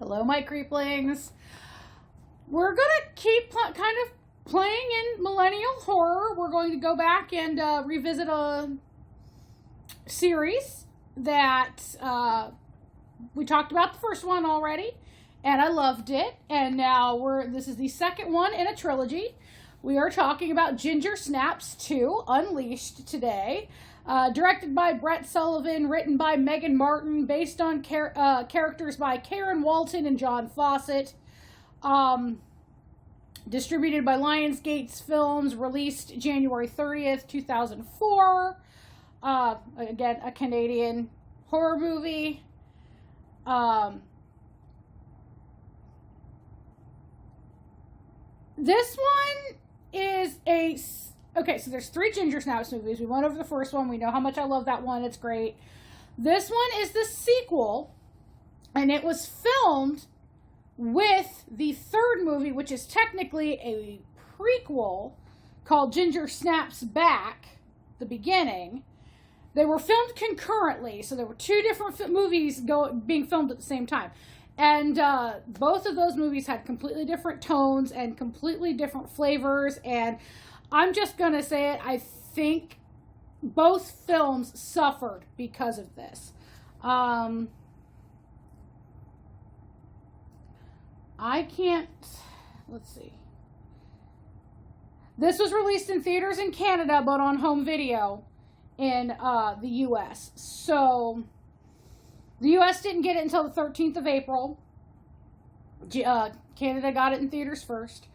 Hello, my creeplings. We're going to keep kind of playing in millennial horror. We're going to go back and revisit a series that we talked about the first one already, and I loved it. And now this is the second one in a trilogy. We are talking about Ginger Snaps 2, Unleashed today. Directed by Brett Sullivan, written by Megan Martin, based on characters by Karen Walton and John Fawcett. Distributed by Lionsgate Films, released January 30th, 2004. Again, a Canadian horror movie. This one is okay, so there's 3 Ginger Snaps movies. We went over the first one. We know how much I love that one. It's great. This one is the sequel, and it was filmed with the third movie, which is technically a prequel, called Ginger Snaps Back, the beginning. They were filmed concurrently, so there were 2 different movies being filmed at the same time. And both of those movies had completely different tones and completely different flavors, and I'm just going to say it, I think both films suffered because of this. Let's see. This was released in theaters in Canada, but on home video in the U.S. So, the U.S. didn't get it until the 13th of April. Canada got it in theaters first.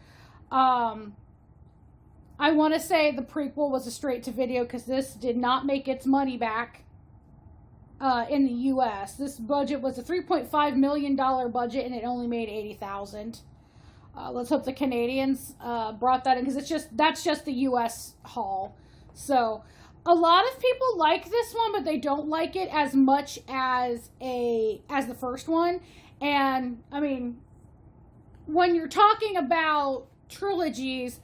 I want to say the prequel was a straight-to-video because this did not make its money back in the U.S. This budget was a $3.5 million budget, and it only made $80,000. Let's hope the Canadians brought that in because that's just the U.S. haul. So a lot of people like this one, but they don't like it as much as the first one. And I mean, when you're talking about trilogies,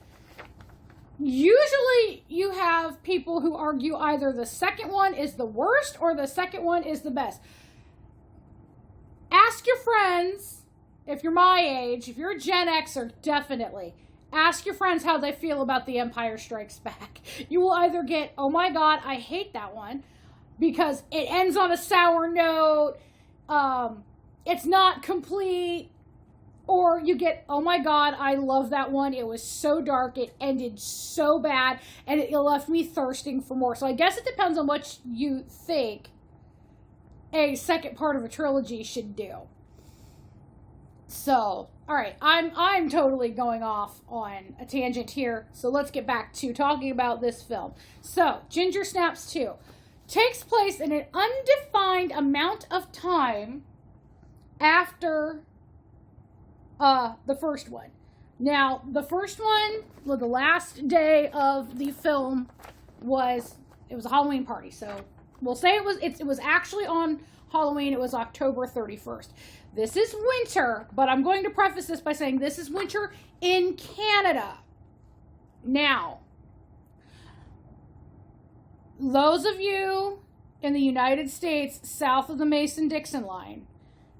usually you have people who argue either the second one is the worst or the second one is the best. Ask your friends, if you're my age, if you're a Gen Xer, definitely. Ask your friends how they feel about The Empire Strikes Back. You will either get, oh my god, I hate that one, because it ends on a sour note, it's not complete, or you get, oh my god, I love that one. It was so dark. It ended so bad. And it left me thirsting for more. So I guess it depends on what you think a second part of a trilogy should do. So, alright. I'm totally going off on a tangent here. So let's get back to talking about this film. So, Ginger Snaps 2 takes place in an undefined amount of time after the first one. Now, the first one, well, the last day of the film was a Halloween party. So we'll say it was actually on Halloween. It was October 31st. This is winter, but I'm going to preface this by saying this is winter in Canada. Now, those of you in the United States south of the Mason-Dixon line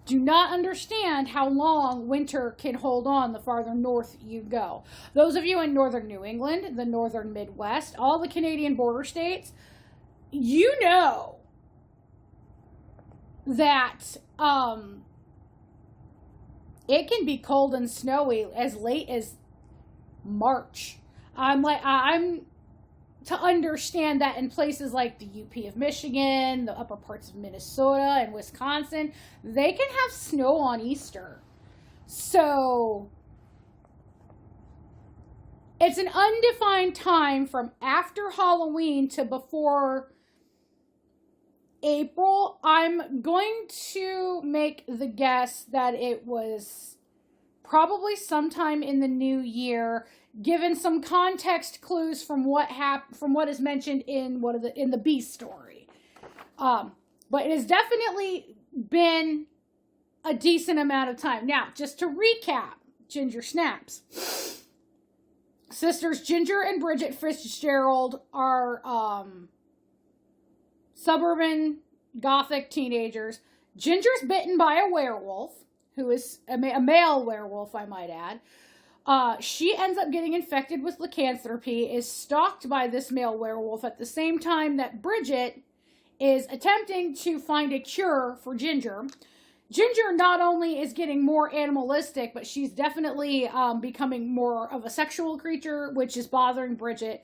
do not understand how long winter can hold on the farther north you go. Those of you in northern New England, the northern Midwest, all the Canadian border states, you know that it can be cold and snowy as late as March. I'm to understand that in places like the UP of Michigan, the upper parts of Minnesota and Wisconsin, they can have snow on Easter. So it's an undefined time from after Halloween to before April. I'm going to make the guess that it was probably sometime in the new year, given some context clues from what is mentioned in the B story. But it has definitely been a decent amount of time. Now, just to recap, Ginger Snaps. Sisters Ginger and Bridget Fitzgerald are suburban gothic teenagers. Ginger's bitten by a werewolf. who is a male werewolf, I might add, she ends up getting infected with lycanthropy, is stalked by this male werewolf at the same time that Bridget is attempting to find a cure for Ginger. Ginger not only is getting more animalistic, but she's definitely becoming more of a sexual creature, which is bothering Bridget.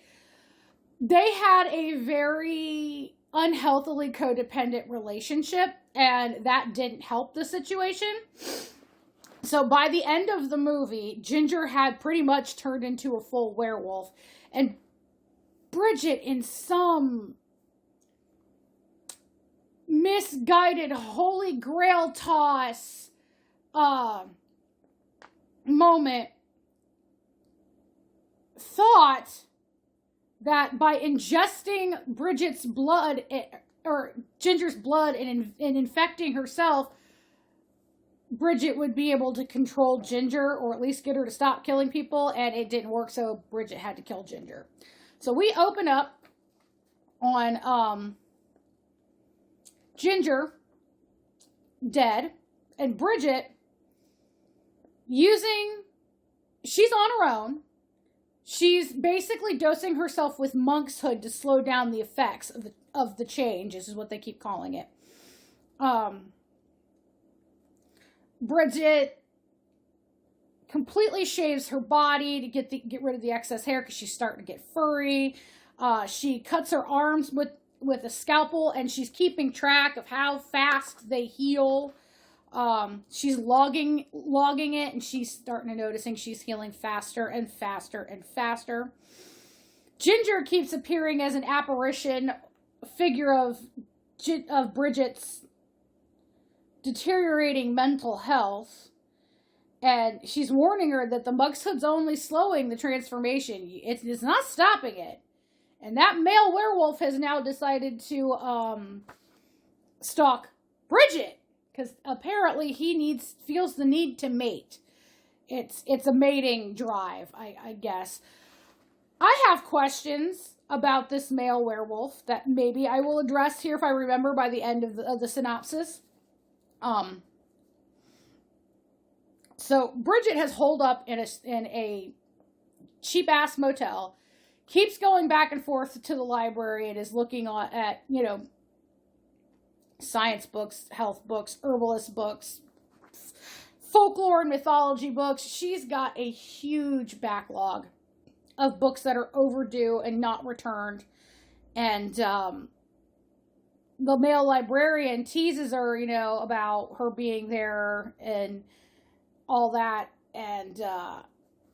They had a very unhealthily codependent relationship, and that didn't help the situation. So by the end of the movie, Ginger had pretty much turned into a full werewolf, and Bridget, in some misguided holy grail toss moment, thought that by ingesting Bridget's blood, or Ginger's blood, and infecting herself, Bridget would be able to control Ginger, or at least get her to stop killing people, and it didn't work, so Bridget had to kill Ginger. So we open up on Ginger dead, and Bridget she's on her own. She's basically dosing herself with monk's hood to slow down the effects of the change, this is what they keep calling it. Bridget completely shaves her body to get rid of the excess hair because she's starting to get furry. She cuts her arms with a scalpel, and she's keeping track of how fast they heal. She's logging it, and she's starting to noticing she's healing faster and faster and faster. Ginger keeps appearing as an apparition figure of Bridget's deteriorating mental health, and she's warning her that the monk's hood's only slowing the transformation. It's not stopping it. And that male werewolf has now decided to stalk Bridget, because apparently he feels the need to mate. It's a mating drive, I guess. I have questions about this male werewolf that maybe I will address here if I remember by the end of the synopsis. So Bridget has holed up in a cheap ass motel, keeps going back and forth to the library, and is looking at science books, health books, herbalist books, folklore and mythology books. She's got a huge backlog of books that are overdue and not returned. And the male librarian teases her, about her being there and all that. And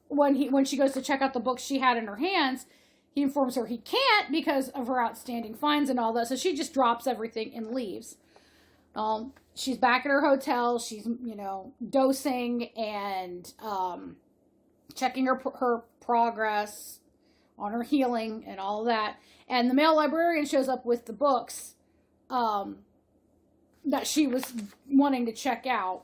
when she goes to check out the books she had in her hands, he informs her he can't because of her outstanding fines and all that. So she just drops everything and leaves. She's back at her hotel. She's, dosing and checking her progress on her healing and all of that. And the male librarian shows up with the books that she was wanting to check out.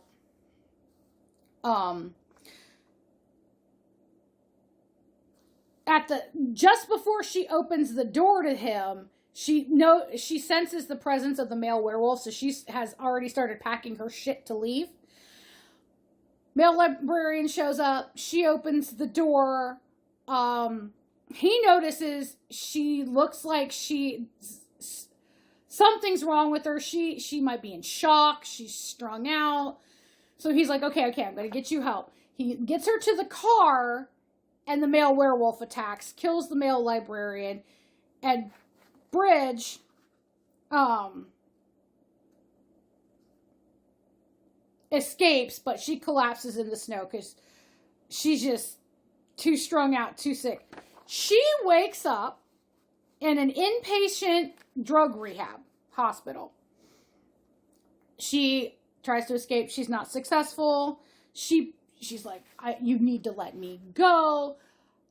Just before she opens the door to him, she senses the presence of the male werewolf, so she has already started packing her shit to leave. Male librarian shows up. She opens the door. He notices she looks like something's wrong with her. She might be in shock. She's strung out. So he's like, okay, I'm going to get you help. He gets her to the car, and the male werewolf attacks, kills the male librarian, and Bridge, escapes, but she collapses in the snow because she's just too strung out, too sick. She wakes up in an inpatient drug rehab hospital. She tries to escape. She's not successful. She's like, you need to let me go.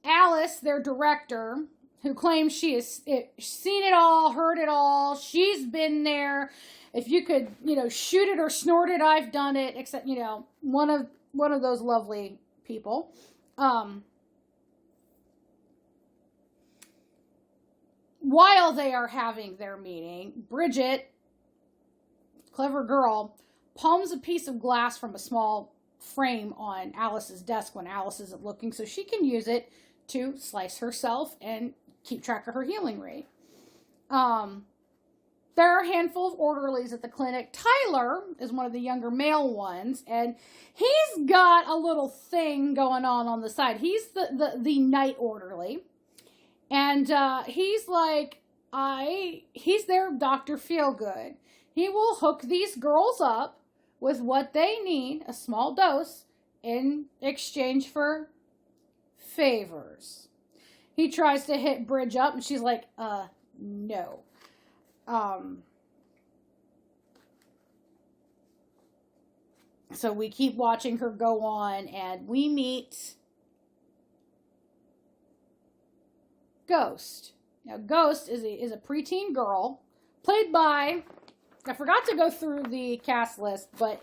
Alice, their director, who claims she has seen it all, heard it all, she's been there. If you could, shoot it or snort it, I've done it. Except, one of those lovely people. While they are having their meeting, Bridget, clever girl, palms a piece of glass from a small frame on Alice's desk when Alice isn't looking, so she can use it to slice herself and keep track of her healing rate. There are a handful of orderlies at the clinic. Tyler is one of the younger male ones, and he's got a little thing going on the side. He's the night orderly, and he's like, he's their Dr. Feelgood. He will hook these girls up with what they need, a small dose, in exchange for favors. He tries to hit Bridge up, and she's like, no. So we keep watching her go on, and we meet Ghost. Now, Ghost is a preteen girl, played by, I forgot to go through the cast list, but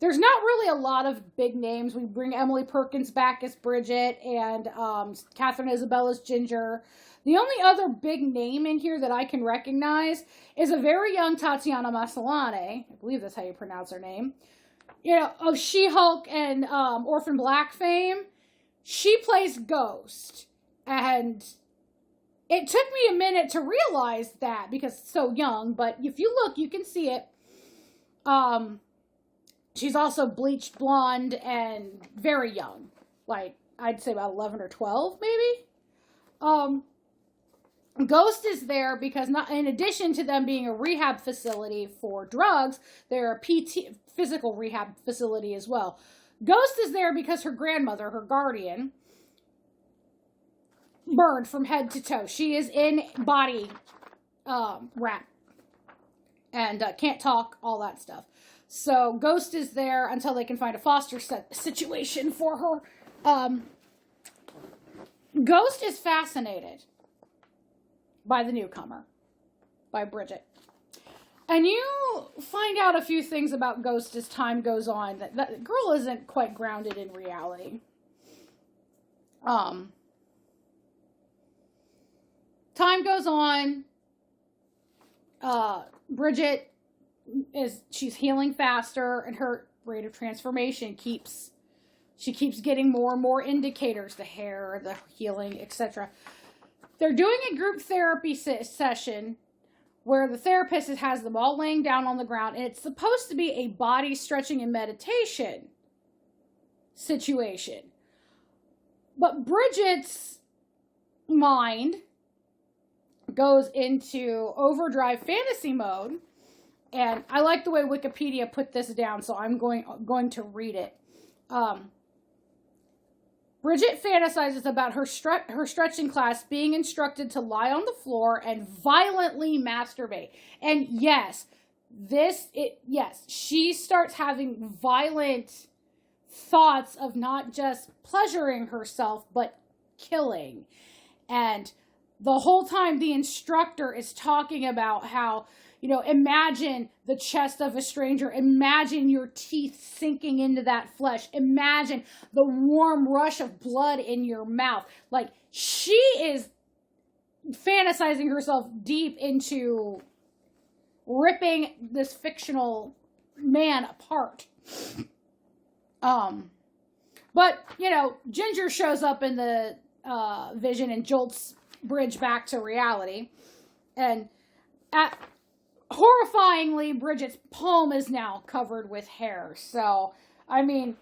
there's not really a lot of big names. We bring Emily Perkins back as Bridget, and Catherine Isabelle as Ginger. The only other big name in here that I can recognize is a very young Tatiana Maslany. I believe that's how you pronounce her name. You know, of She-Hulk and Orphan Black fame. She plays Ghost. And it took me a minute to realize that because it's so young. But if you look, you can see it. She's also bleached blonde and very young. Like, I'd say about 11 or 12, maybe. Ghost is there because in addition to them being a rehab facility for drugs, they're a physical rehab facility as well. Ghost is there because her grandmother, her guardian, burned from head to toe. She is in body wrap and can't talk, all that stuff. So Ghost is there until they can find a foster situation for her. Ghost is fascinated by the newcomer, by Bridget. And you find out a few things about Ghost as time goes on. That girl isn't quite grounded in reality. Time goes on. Bridget she's healing faster, and her rate of transformation keeps getting more and more indicators, the hair, the healing, etc. They're doing a group therapy session where the therapist has them all laying down on the ground, and it's supposed to be a body stretching and meditation situation. But Bridget's mind goes into overdrive fantasy mode, and I like the way Wikipedia put this down, so I'm going to read it. Bridget fantasizes about her stretching class being instructed to lie on the floor and violently masturbate. And yes, she starts having violent thoughts of not just pleasuring herself, but killing. And the whole time the instructor is talking about how, imagine the chest of a stranger. Imagine your teeth sinking into that flesh. Imagine the warm rush of blood in your mouth. Like, she is fantasizing herself deep into ripping this fictional man apart. But, Ginger shows up in the vision and jolts Bridge back to reality. And horrifyingly, Bridget's palm is now covered with hair. So, I mean,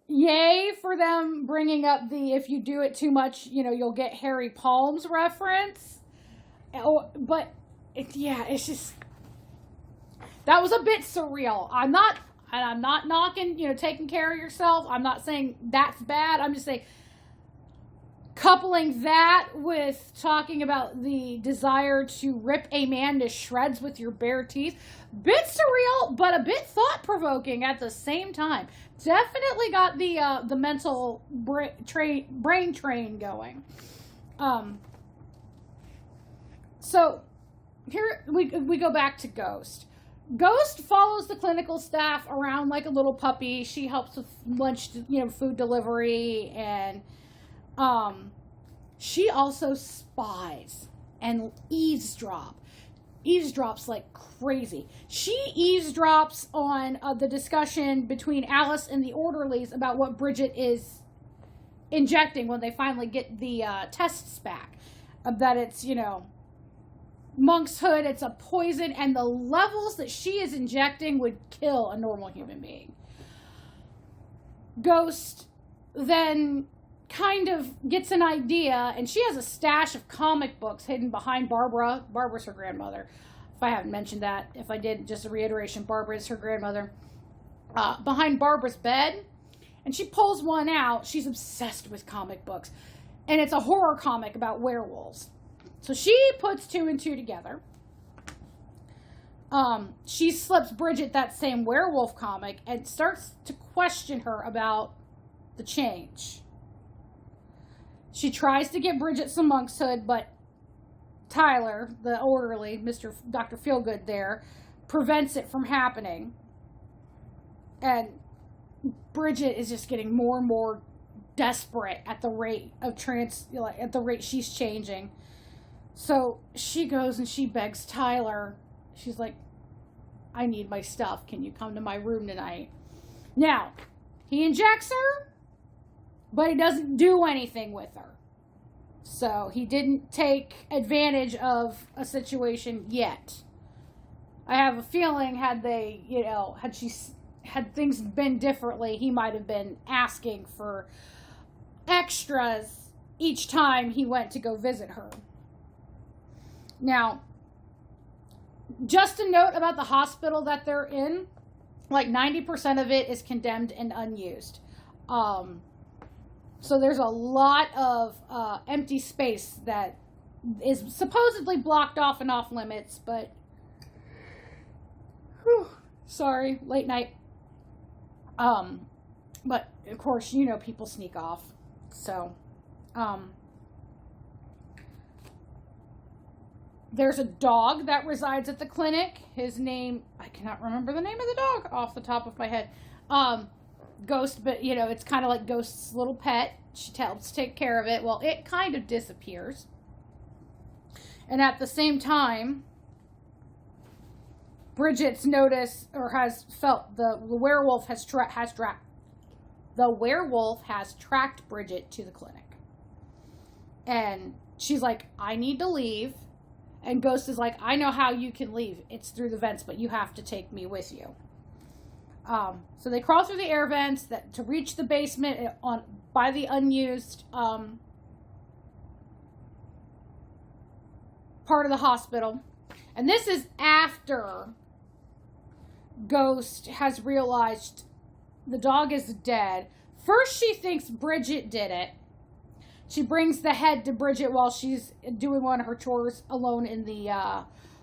yay for them bringing up the if you do it too much, you'll get hairy palms reference. But, it's just, that was a bit surreal. I'm not knocking, taking care of yourself. I'm not saying that's bad. I'm just saying, coupling that with talking about the desire to rip a man to shreds with your bare teeth, bit surreal, but a bit thought-provoking at the same time. Definitely got the mental brain train going. So here we go back to Ghost. Ghost follows the clinical staff around like a little puppy. She helps with lunch, food delivery, and she also spies and eavesdrop. eavesdrops like crazy. She eavesdrops on the discussion between Alice and the orderlies about what Bridget is injecting when they finally get the tests back. That it's, monk's hood, it's a poison, and the levels that she is injecting would kill a normal human being. Ghost then kind of gets an idea, and she has a stash of comic books hidden behind Barbara. Barbara's her grandmother. If I haven't mentioned that, if I did, just a reiteration, Barbara is her grandmother. Behind Barbara's bed, and she pulls one out. She's obsessed with comic books, and it's a horror comic about werewolves. So she puts 2 and 2 together. She slips Bridget that same werewolf comic and starts to question her about the change. She tries to get Bridget some monk's hood, but Tyler, the orderly, Dr. Feelgood there, prevents it from happening. And Bridget is just getting more and more desperate at the rate of at the rate she's changing. So she goes and she begs Tyler. She's like, I need my stuff. Can you come to my room tonight? Now, he injects her, but he doesn't do anything with her. So he didn't take advantage of a situation yet. I have a feeling had things been differently, he might have been asking for extras each time he went to go visit her. Now, just a note about the hospital that they're in, like 90% of it is condemned and unused. So there's a lot of empty space that is supposedly blocked off and off limits, but sorry, late night. But of course, people sneak off. So, there's a dog that resides at the clinic. His name, I cannot remember the name of the dog off the top of my head. Ghost, but it's kind of like Ghost's little pet. She helps take care of it. Well, it kind of disappears. And at the same time, Bridget's noticed or has felt the werewolf has tracked Bridget to the clinic. And she's like, I need to leave. And Ghost is like, I know how you can leave. It's through the vents, but you have to take me with you. So they crawl through the air vents to reach the basement by the unused part of the hospital. And this is after Ghost has realized the dog is dead. First, she thinks Bridget did it. She brings the head to Bridget while she's doing one of her chores alone in the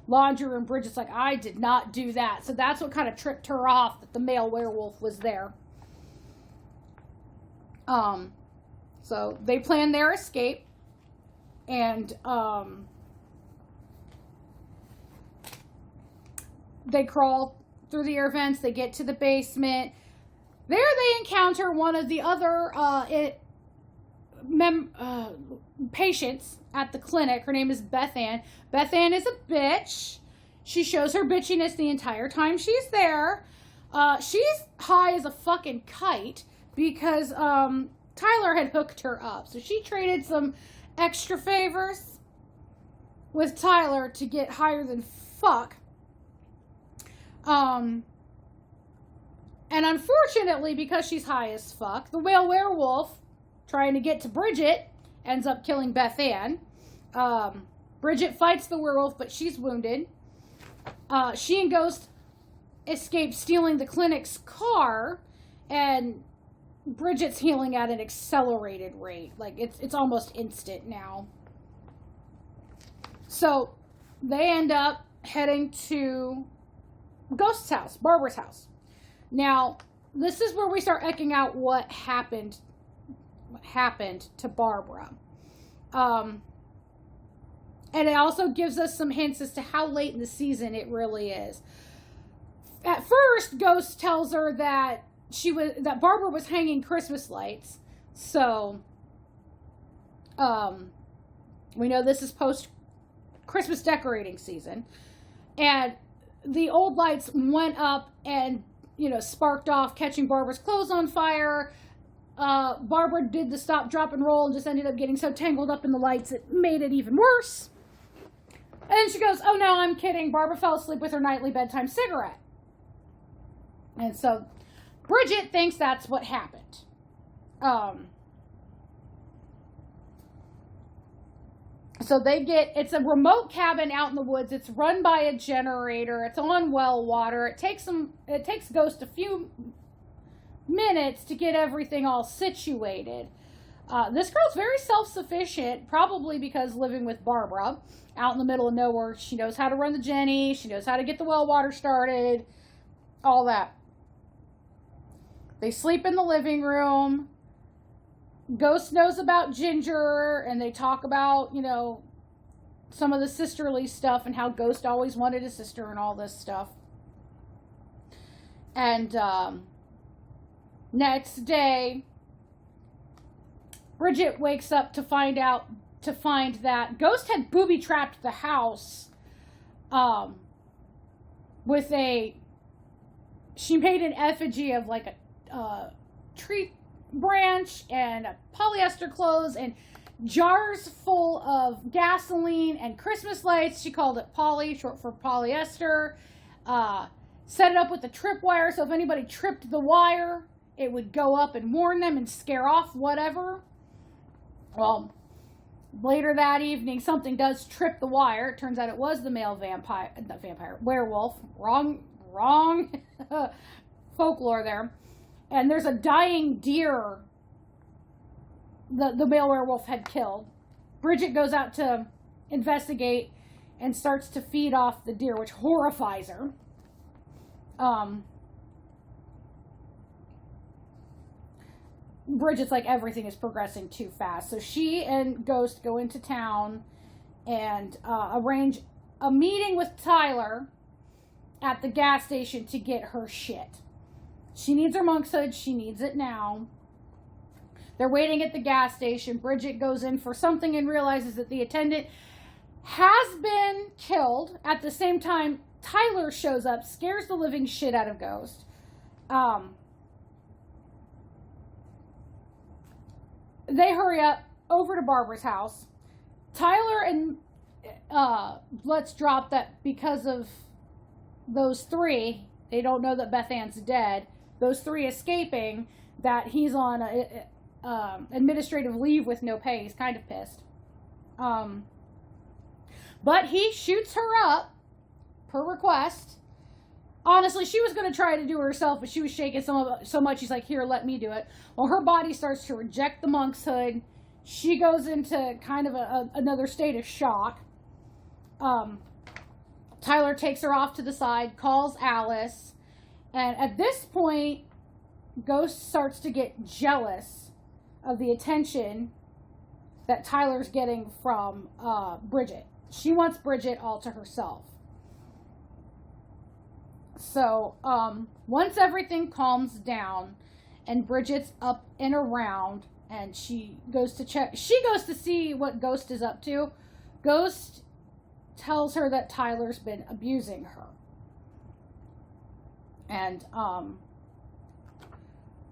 laundry room. Bridget's like, I did not do that. So that's what kind of tripped her off, that the male werewolf was there. So they plan their escape. And they crawl through the air vents. They get to the basement. There they encounter one of the other patients at the clinic. Her name is Beth Ann. Beth Ann is a bitch. She shows her bitchiness the entire time she's there. She's high as a fucking kite because Tyler had hooked her up. So she traded some extra favors with Tyler to get higher than fuck. And unfortunately, because she's high as fuck, the whale werewolf, trying to get to Bridget, ends up killing Beth Ann. Bridget fights the werewolf, but she's wounded. She and Ghost escape stealing the clinic's car, and Bridget's healing at an accelerated rate. Like, it's almost instant now. So, they end up heading to Ghost's house, Barbara's house. Now, this is where we start echoing out what happened to Barbara. And it also gives us some hints as to how late in the season it really is. At first, Ghost tells her that Barbara was hanging Christmas lights. So, we know this is post Christmas decorating season. And the old lights went up and, sparked off, catching Barbara's clothes on fire. Barbara did the stop, drop, and roll and just ended up getting so tangled up in the lights it made it even worse. And then she goes, oh no, I'm kidding. Barbara fell asleep with her nightly bedtime cigarette. And so Bridget thinks that's what happened. So it's a remote cabin out in the woods. It's run by a generator. It's on well water. It takes Ghost a few minutes to get everything all situated. This girl's very self-sufficient, probably because living with Barbara out in the middle of nowhere. She knows how to run the Jenny. She knows how to get the well water started. All that. They sleep in the living room. Ghost knows about Ginger, and they talk about, some of the sisterly stuff and how Ghost always wanted a sister and all this stuff. And next day, Bridget wakes up to find that Ghost had booby-trapped the house she made an effigy of like a tree branch and polyester clothes and jars full of gasoline and Christmas lights. She called it Polly, short for polyester. Set it up with the tripwire, so if anybody tripped the wire, it would go up and warn them and scare off whatever. Well, later that evening, something does trip the wire. It turns out it was the male werewolf. Wrong folklore there. And there's a dying deer the male werewolf had killed. Bridget goes out to investigate and starts to feed off the deer, which horrifies her. Bridget's like, everything is progressing too fast. So she and Ghost go into town and arrange a meeting with Tyler at the gas station to get her shit. She needs her monk's hood. She needs it now. They're waiting at the gas station. Bridget goes in for something and realizes that the attendant has been killed. At the same time, Tyler shows up, scares the living shit out of Ghost. They hurry up over to Barbara's house. Tyler and let's drop that because of those three, they don't know that Beth Ann's dead. Those three escaping, that he's on administrative leave with no pay. He's kind of pissed. But he shoots her up per request. Honestly, she was going to try to do it herself, but she was shaking so much, she's like, here, let me do it. Well, her body starts to reject the monk's hood. She goes into kind of another state of shock. Tyler takes her off to the side, calls Alice, and at this point, Ghost starts to get jealous of the attention that Tyler's getting from Bridget. She wants Bridget all to herself. So, once everything calms down and Bridget's up and around and she goes to see what Ghost is up to, Ghost tells her that Tyler's been abusing her. And,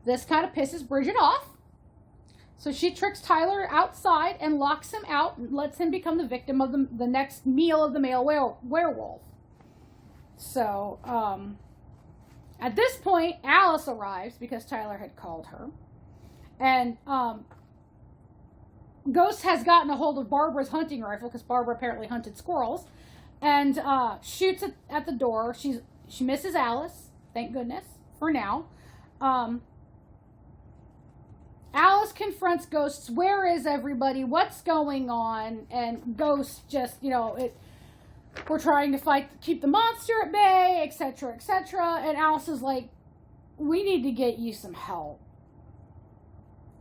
this kind of pisses Bridget off. So she tricks Tyler outside and locks him out and lets him become the victim of the next meal of the male werewolf. So, at this point, Alice arrives because Tyler had called her. And, Ghost has gotten a hold of Barbara's hunting rifle because Barbara apparently hunted squirrels. And, shoots at the door. She misses Alice. Thank goodness. For now. Alice confronts Ghosts. Where is everybody? What's going on? And Ghost just, we're trying to keep the monster at bay, etc., etc. And Alice is like, we need to get you some help.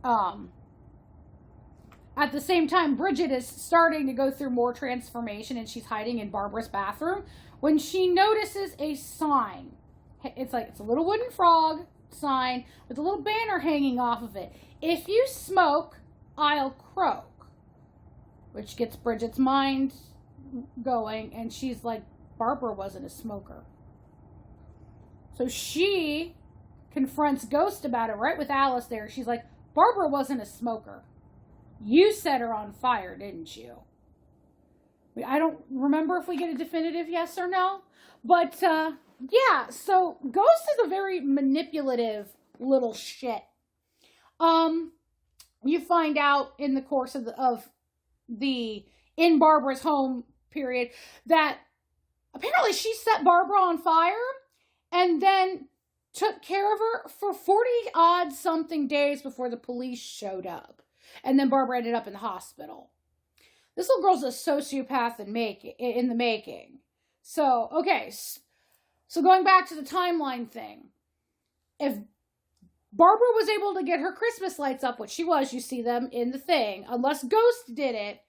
At the same time, Bridget is starting to go through more transformation and she's hiding in Barbara's bathroom when she notices a sign. It's a little wooden frog sign with a little banner hanging off of it. If you smoke, I'll croak. Which gets Bridget's mind going, and she's like, Barbara wasn't a smoker. So she confronts Ghost about it right with Alice there. She's like, Barbara wasn't a smoker. You set her on fire, didn't you? I don't remember if we get a definitive yes or no. But, yeah, so Ghost is a very manipulative little shit. You find out in the course of the in Barbara's home period that apparently she set Barbara on fire and then took care of her for 40 odd something days before the police showed up. And then Barbara ended up in the hospital. This little girl's a sociopath in the making. So, okay. So going back to the timeline thing. If Barbara was able to get her Christmas lights up, which she was, you see them in the thing, unless Ghost did it,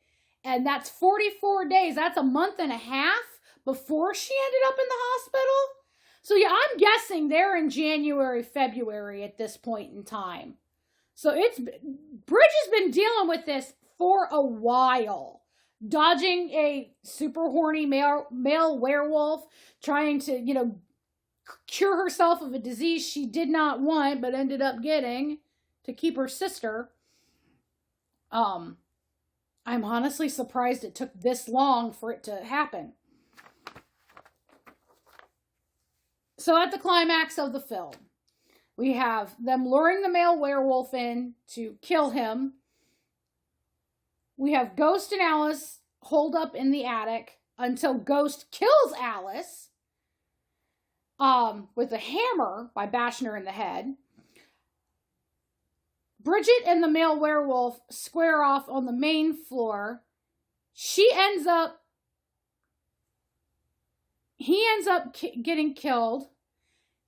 and that's 44 days, that's a month and a half before she ended up in the hospital. So yeah, I'm guessing they're in January, February at this point in time. So Bridge has been dealing with this for a while. Dodging a super horny male werewolf, trying to, cure herself of a disease she did not want, but ended up getting to keep her sister. I'm honestly surprised it took this long for it to happen. So at the climax of the film, we have them luring the male werewolf in to kill him. We have Ghost and Alice holed up in the attic until Ghost kills Alice with a hammer by bashing her in the head. Bridget and the male werewolf square off on the main floor. He ends up getting killed,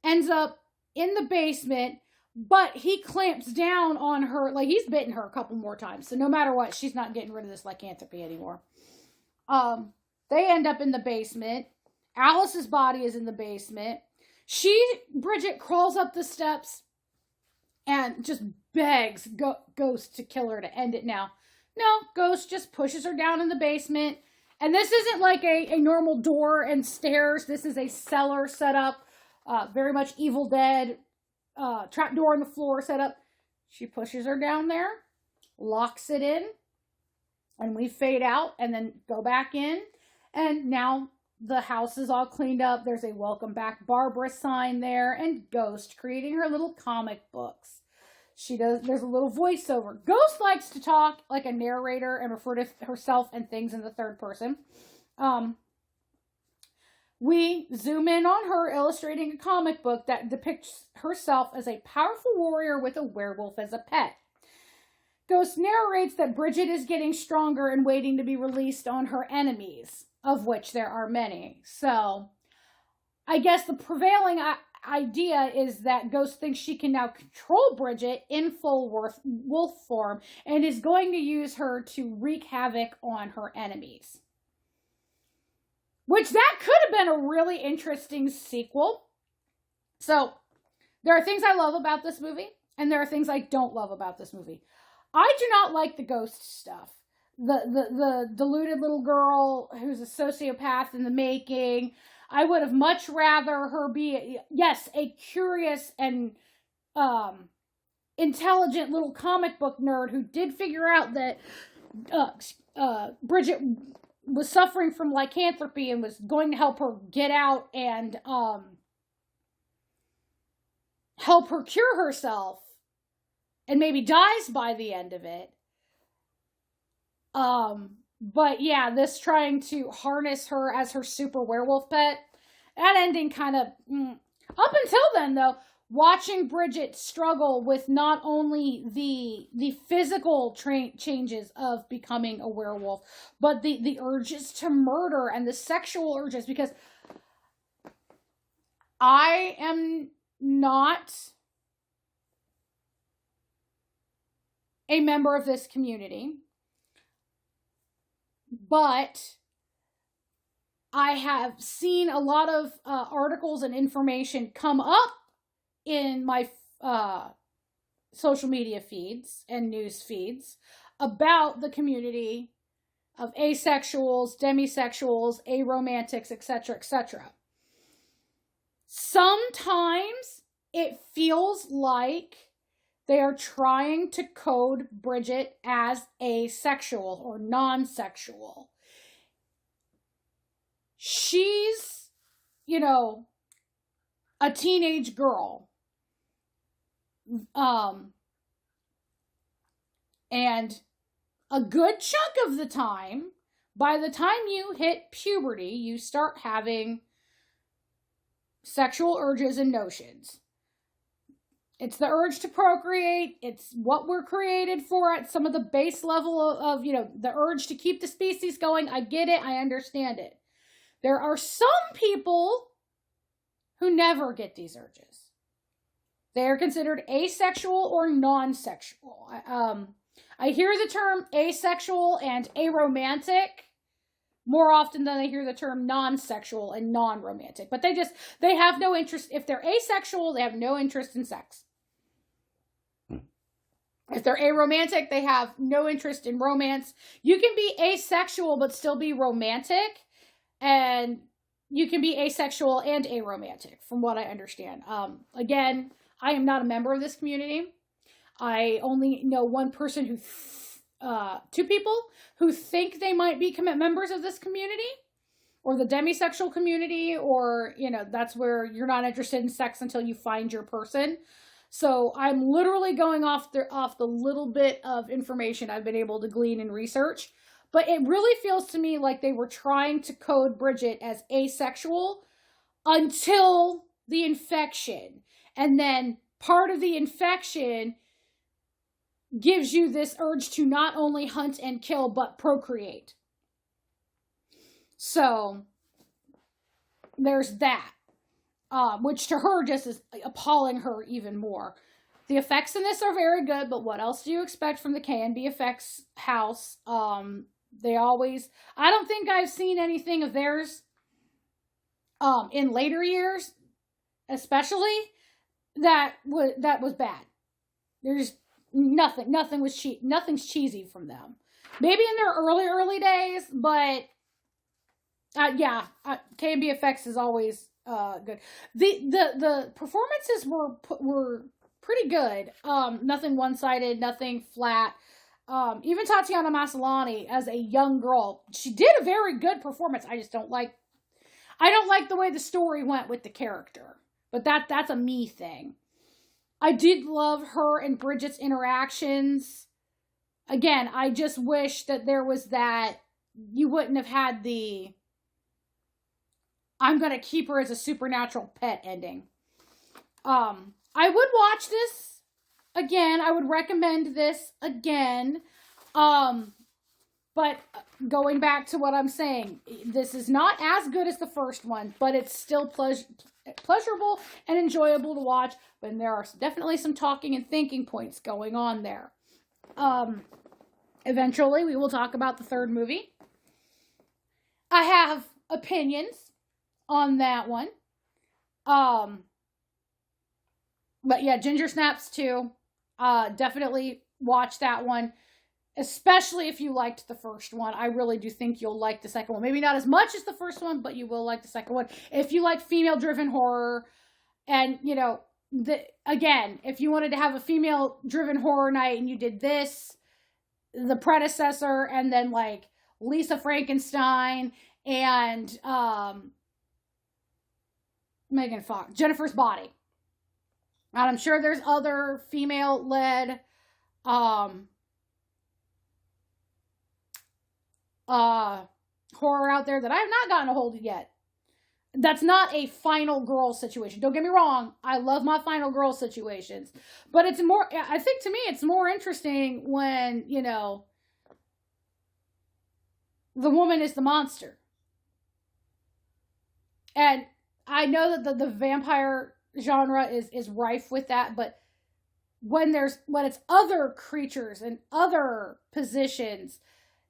ends up in the basement, but he clamps down on her, like he's bitten her a couple more times. So no matter what, she's not getting rid of this lycanthropy anymore. They end up in the basement. Alice's body is in the basement. Bridget crawls up the steps and just begs Ghost to kill her to end it now. No, Ghost just pushes her down in the basement. And this isn't like a normal door and stairs. This is a cellar setup. Very much Evil Dead. Trap door in the floor setup. She pushes her down there. Locks it in. And we fade out and then go back in. And now the house is all cleaned up. There's a welcome back Barbara sign there. And Ghost creating her little comic books. There's a little voiceover. Ghost likes to talk like a narrator and refer to herself and things in the third person. We zoom in on her illustrating a comic book that depicts herself as a powerful warrior with a werewolf as a pet. Ghost narrates that Bridget is getting stronger and waiting to be released on her enemies, of which there are many. So, I guess the prevailing idea is that Ghost thinks she can now control Bridget in full wolf form and is going to use her to wreak havoc on her enemies. Which that could have been a really interesting sequel. So, there are things I love about this movie, and there are things I don't love about this movie. I do not like the ghost stuff. The deluded little girl who's a sociopath in the making. I would have much rather her be, yes, a curious and intelligent little comic book nerd who did figure out that Bridget was suffering from lycanthropy and was going to help her get out and help her cure herself and maybe dies by the end of it. But yeah, this trying to harness her as her super werewolf pet, that ending kind of, up until then though, watching Bridget struggle with not only the physical changes of becoming a werewolf, but the urges to murder and the sexual urges, because I am not a member of this community, but I have seen a lot of articles and information come up in my social media feeds and news feeds about the community of asexuals, demisexuals, aromantics, etc., etc. Sometimes it feels like they are trying to code Bridget as asexual or non-sexual. She's, a teenage girl. And a good chunk of the time, by the time you hit puberty, you start having sexual urges and notions. It's the urge to procreate. It's what we're created for at some of the base level of the urge to keep the species going. I get it. I understand it. There are some people who never get these urges. They are considered asexual or non-sexual. I hear the term asexual and aromantic more often than I hear the term non-sexual and non-romantic. But they have no interest. If they're asexual, they have no interest in sex. If they're aromantic, they have no interest in romance. You can be asexual but still be romantic. And you can be asexual and aromantic, from what I understand. Again, I am not a member of this community. I only know one person two people who think they might be members of this community, or the demisexual community, or, that's where you're not interested in sex until you find your person. So I'm literally going off the little bit of information I've been able to glean and research. But it really feels to me like they were trying to code Bridget as asexual until the infection. And then part of the infection gives you this urge to not only hunt and kill, but procreate. So there's that. Which to her just is appalling her even more. The effects in this are very good, but what else do you expect from the K&B Effects house? I don't think I've seen anything of theirs in later years, especially, that was bad. There's nothing's cheesy from them. Maybe in their early days, but K&B Effects is always good. The performances were pretty good. Nothing one-sided, nothing flat. Even Tatiana Maslany as a young girl, she did a very good performance. I don't like the way the story went with the character, but that's a me thing. I did love her and Bridget's interactions. Again, I just wish that there was that, you wouldn't have had the I'm gonna keep her as a supernatural pet ending. I would watch this again. I would recommend this again. But going back to what I'm saying, this is not as good as the first one, but it's still pleasurable and enjoyable to watch. But there are definitely some talking and thinking points going on there. Eventually, we will talk about the third movie. I have opinions on that one. But yeah, Ginger Snaps 2. Definitely watch that one. Especially if you liked the first one. I really do think you'll like the second one. Maybe not as much as the first one, but you will like the second one. If you like female-driven horror, and, again, if you wanted to have a female-driven horror night and you did this, the predecessor, and then, like, Lisa Frankenstein, and Megan Fox, Jennifer's Body. And I'm sure there's other female-led horror out there that I have not gotten a hold of yet. That's not a final girl situation. Don't get me wrong. I love my final girl situations. But it's more, I think to me, it's more interesting when, the woman is the monster. And I know that the vampire genre is rife with that, but when it's other creatures and other positions,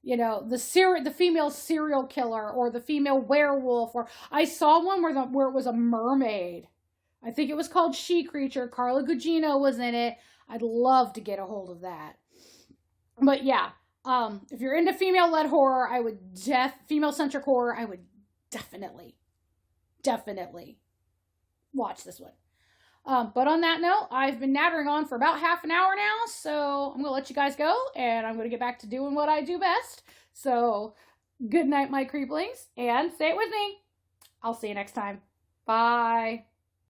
the female serial killer or the female werewolf, or I saw one where it was a mermaid. I think it was called She Creature. Carla Gugino was in it. I'd love to get a hold of that. But yeah, If you're into female-led horror, female-centric horror, I would definitely watch this one. But on that note, I've been nattering on for about half an hour now, so I'm going to let you guys go, and I'm going to get back to doing what I do best. So, good night, my creeplings, and say it with me. I'll see you next time. Bye.